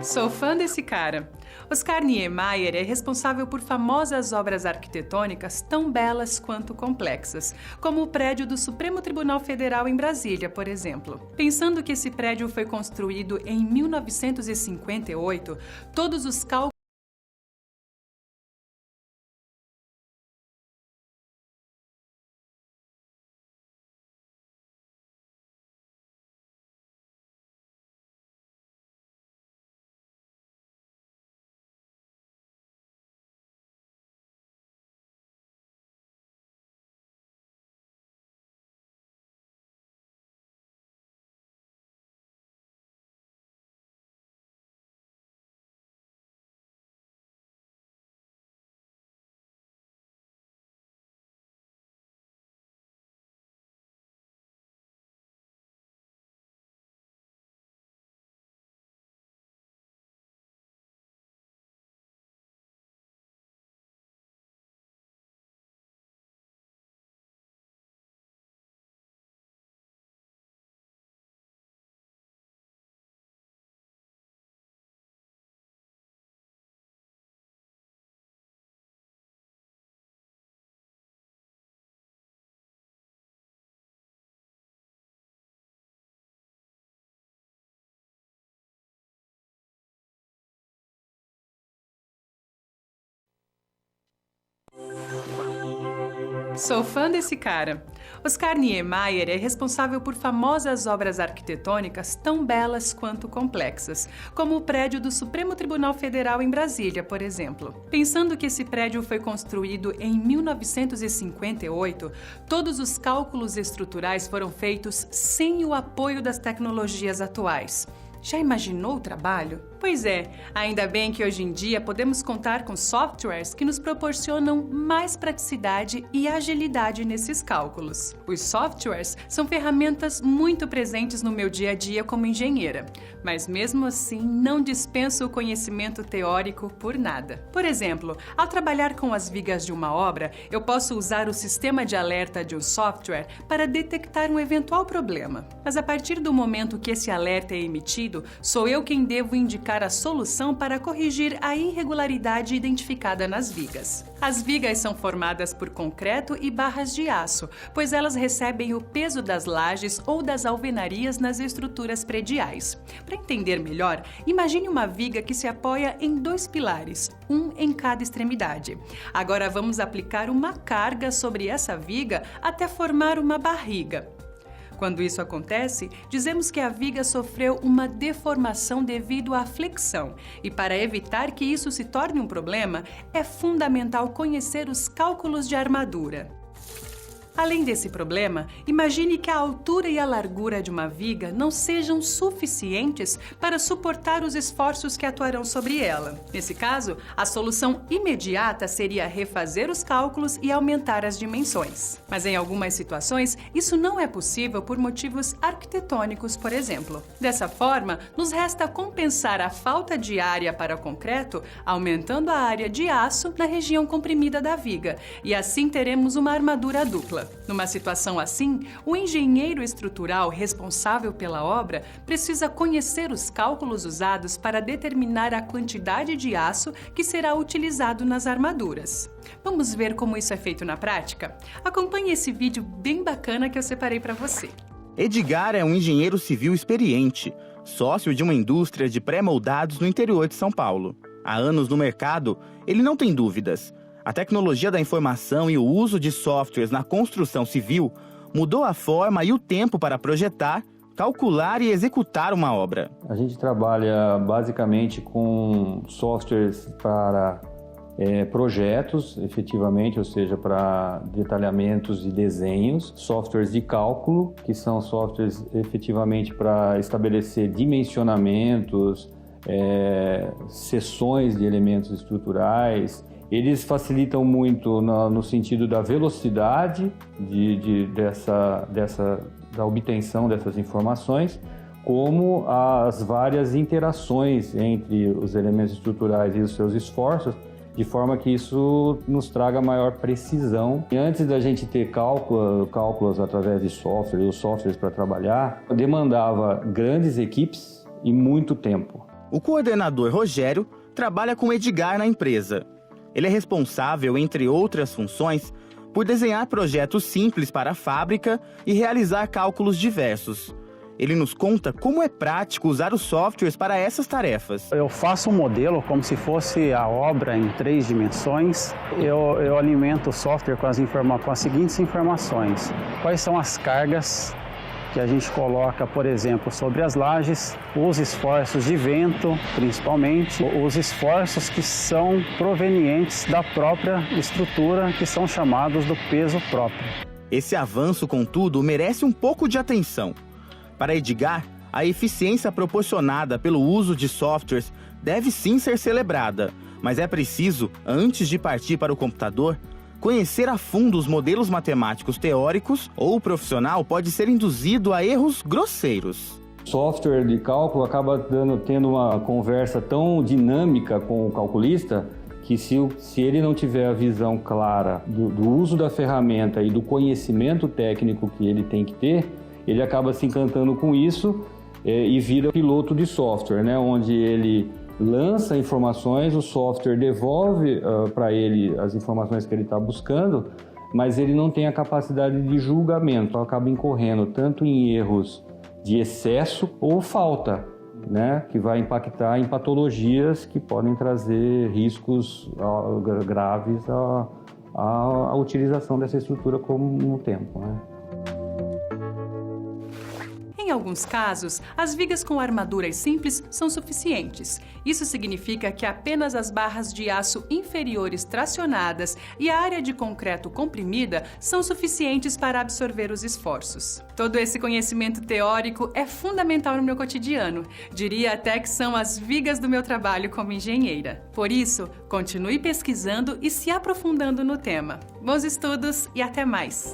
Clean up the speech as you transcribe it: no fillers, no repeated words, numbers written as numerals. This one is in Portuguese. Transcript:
Sou fã desse cara. Oscar Niemeyer é responsável por famosas obras arquitetônicas tão belas quanto complexas, como o prédio do Supremo Tribunal Federal em Brasília, por exemplo. Pensando que esse prédio foi construído em 1958, todos os cálculos Sou fã desse cara. Oscar Niemeyer é responsável por famosas obras arquitetônicas tão belas quanto complexas, como o prédio do Supremo Tribunal Federal em Brasília, por exemplo. Pensando que esse prédio foi construído em 1958, todos os cálculos estruturais foram feitos sem o apoio das tecnologias atuais. Já imaginou o trabalho? Pois é, ainda bem que hoje em dia podemos contar com softwares que nos proporcionam mais praticidade e agilidade nesses cálculos. Os softwares são ferramentas muito presentes no meu dia a dia como engenheira, mas mesmo assim não dispenso o conhecimento teórico por nada. Por exemplo, ao trabalhar com as vigas de uma obra, eu posso usar o sistema de alerta de um software para detectar um eventual problema. Mas a partir do momento que esse alerta é emitido, sou eu quem devo indicar a solução para corrigir a irregularidade identificada nas vigas. As vigas são formadas por concreto e barras de aço, pois elas recebem o peso das lajes ou das alvenarias nas estruturas prediais. Para entender melhor, imagine uma viga que se apoia em dois pilares, um em cada extremidade. Agora vamos aplicar uma carga sobre essa viga até formar uma barriga. Quando isso acontece, dizemos que a viga sofreu uma deformação devido à flexão, e para evitar que isso se torne um problema, é fundamental conhecer os cálculos de armadura. Além desse problema, imagine que a altura e a largura de uma viga não sejam suficientes para suportar os esforços que atuarão sobre ela. Nesse caso, a solução imediata seria refazer os cálculos e aumentar as dimensões. Mas em algumas situações, isso não é possível por motivos arquitetônicos, por exemplo. Dessa forma, nos resta compensar a falta de área para concreto, aumentando a área de aço na região comprimida da viga, e assim teremos uma armadura dupla. Numa situação assim, o engenheiro estrutural responsável pela obra precisa conhecer os cálculos usados para determinar a quantidade de aço que será utilizado nas armaduras. Vamos ver como isso é feito na prática? Acompanhe esse vídeo bem bacana que eu separei para você. Edgar é um engenheiro civil experiente, sócio de uma indústria de pré-moldados no interior de São Paulo. Há anos no mercado, ele não tem dúvidas. A tecnologia da informação e o uso de softwares na construção civil mudou a forma e o tempo para projetar, calcular e executar uma obra. A gente trabalha basicamente com softwares para projetos, efetivamente, ou seja, para detalhamentos e desenhos, softwares de cálculo, que são softwares efetivamente para estabelecer dimensionamentos, seções de elementos estruturais. Eles facilitam muito no sentido da velocidade da obtenção dessas informações, como as várias interações entre os elementos estruturais e os seus esforços, de forma que isso nos traga maior precisão. E antes da gente ter cálculos através de software, os softwares para trabalhar, demandava grandes equipes e muito tempo. O coordenador Rogério trabalha com Edgar na empresa. Ele é responsável, entre outras funções, por desenhar projetos simples para a fábrica e realizar cálculos diversos. Ele nos conta como é prático usar os softwares para essas tarefas. Eu faço um modelo como se fosse a obra em 3 dimensões. Eu alimento o software com as seguintes informações. Quais são as cargas que a gente coloca, por exemplo, sobre as lajes, os esforços de vento, principalmente, os esforços que são provenientes da própria estrutura, que são chamados do peso próprio. Esse avanço, contudo, merece um pouco de atenção. Para Edgar, a eficiência proporcionada pelo uso de softwares deve sim ser celebrada, mas é preciso, antes de partir para o computador, conhecer a fundo os modelos matemáticos teóricos ou o profissional pode ser induzido a erros grosseiros. Software de cálculo acaba tendo uma conversa tão dinâmica com o calculista que se ele não tiver a visão clara do uso da ferramenta e do conhecimento técnico que ele tem que ter, ele acaba se encantando com isso e vira piloto de software, né? Onde ele lança informações, o software devolve para ele as informações que ele está buscando, mas ele não tem a capacidade de julgamento, acaba incorrendo tanto em erros de excesso ou falta, né? Que vai impactar em patologias que podem trazer riscos graves à utilização dessa estrutura no tempo, né? Em alguns casos, as vigas com armaduras simples são suficientes. Isso significa que apenas as barras de aço inferiores tracionadas e a área de concreto comprimida são suficientes para absorver os esforços. Todo esse conhecimento teórico é fundamental no meu cotidiano. Diria até que são as vigas do meu trabalho como engenheira. Por isso, continue pesquisando e se aprofundando no tema. Bons estudos e até mais!